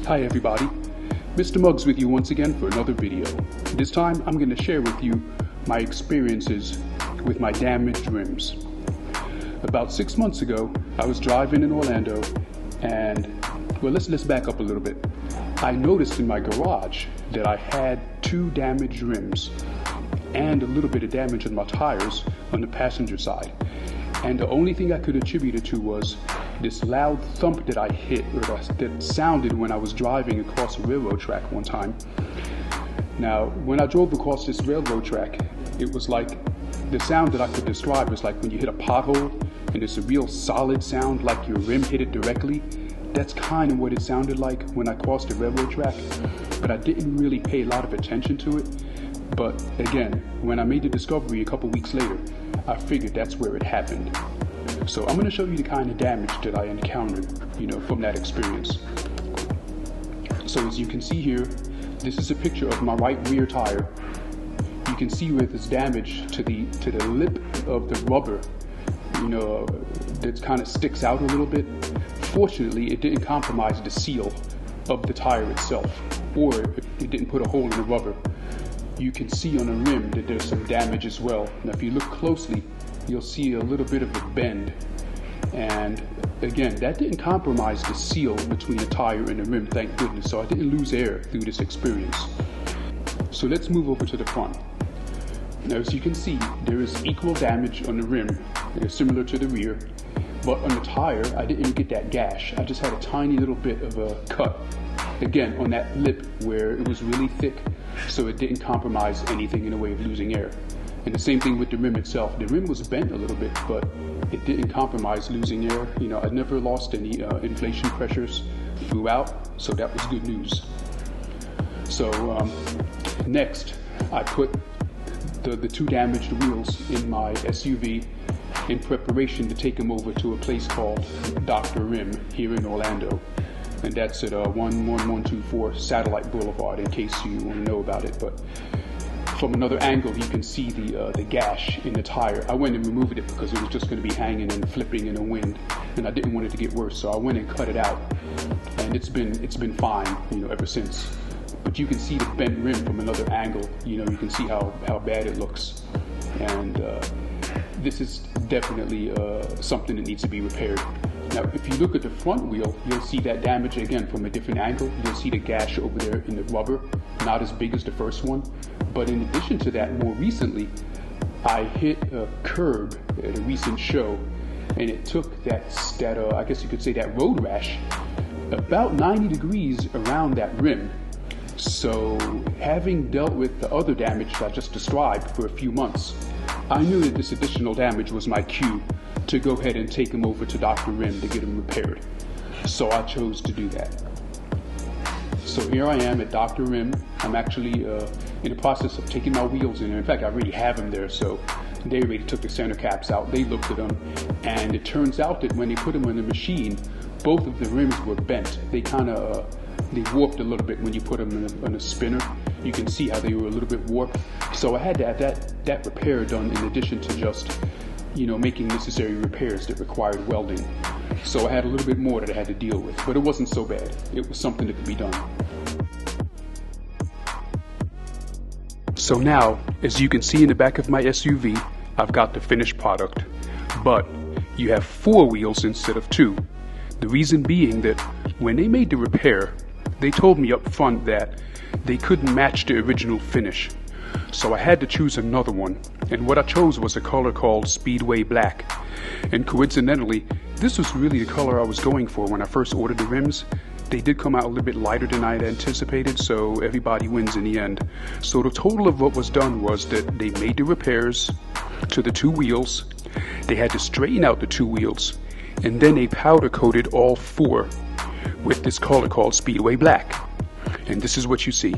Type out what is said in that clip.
Hi everybody, Mr. Muggs with you once again for another video. This time I'm going to share with you my experiences with my damaged rims. About 6 months ago, I was driving in Orlando and, well, let's back up a little bit. I noticed in my garage that I had 2 damaged rims and a little bit of damage on my tires on the passenger side. And the only thing I could attribute it to was this loud thump that I hit, or that sounded when I was driving across a railroad track one time. Now, when I drove across this railroad track, it was like, the sound that I could describe was like when you hit a pothole and it's a real solid sound, like your rim hit it directly. That's kind of what it sounded like when I crossed the railroad track, but I didn't really pay a lot of attention to it. But again, when I made the discovery a couple weeks later, I figured that's where it happened. So I'm going to show you the kind of damage that I encountered, from that experience. So as you can see here, this is a picture of my right rear tire. You can see where there's damage to the lip of the rubber, that kind of sticks out a little bit. Fortunately, it didn't compromise the seal of the tire itself, or it didn't put a hole in the rubber. You can see on the rim that there's some damage as well. Now if you look closely, you'll see a little bit of a bend. And again, that didn't compromise the seal between the tire and the rim, thank goodness. So I didn't lose air through this experience. So let's move over to the front. Now as you can see, there is equal damage on the rim, similar to the rear. But on the tire, I didn't get that gash. I just had a tiny little bit of a cut. Again, on that lip where it was really thick, so it didn't compromise anything in the way of losing air. And the same thing with the rim itself. The rim was bent a little bit, but it didn't compromise losing air. I never lost any inflation pressures throughout, so that was good news. So next, I put the 2 damaged wheels in my SUV in preparation to take them over to a place called Dr. Rim here in Orlando. And that's at 11124 Satellite Boulevard, in case you want to know about it. But from another angle, you can see the gash in the tire. I went and removed it because it was just going to be hanging and flipping in the wind, and I didn't want it to get worse, so I went and cut it out. And it's been fine, ever since. But you can see the bent rim from another angle. You can see how bad it looks. And this is definitely something that needs to be repaired. Now, if you look at the front wheel, you'll see that damage again from a different angle. You'll see the gash over there in the rubber, not as big as the first one. But in addition to that, more recently, I hit a curb at a recent show, and it took that I guess you could say that road rash about 90 degrees around that rim. So having dealt with the other damage that I just described for a few months, I knew that this additional damage was my cue to go ahead and take him over to Dr. Rim to get him repaired. So I chose to do that. So here I am at Dr. Rim. I'm actually in the process of taking my wheels in there. In fact, I already have them there, so they already took the center caps out. They looked at them, and it turns out that when they put them in the machine, both of the rims were bent. They they warped a little bit when you put them in a spinner. You can see how they were a little bit warped. So I had to have that repair done in addition to just making necessary repairs that required welding. So I had a little bit more that I had to deal with, but it wasn't so bad. It was something that could be done. So now, as you can see in the back of my SUV, I've got the finished product, but you have 4 wheels instead of 2. The reason being that when they made the repair, they told me up front that they couldn't match the original finish. So I had to choose another one, and what I chose was a color called Speedway Black. And coincidentally, this was really the color I was going for when I first ordered the rims. They did come out a little bit lighter than I had anticipated, so everybody wins in the end. So the total of what was done was that they made the repairs to the 2 wheels, they had to straighten out the 2 wheels, and then they powder coated all 4 with this color called Speedway Black. And this is what you see.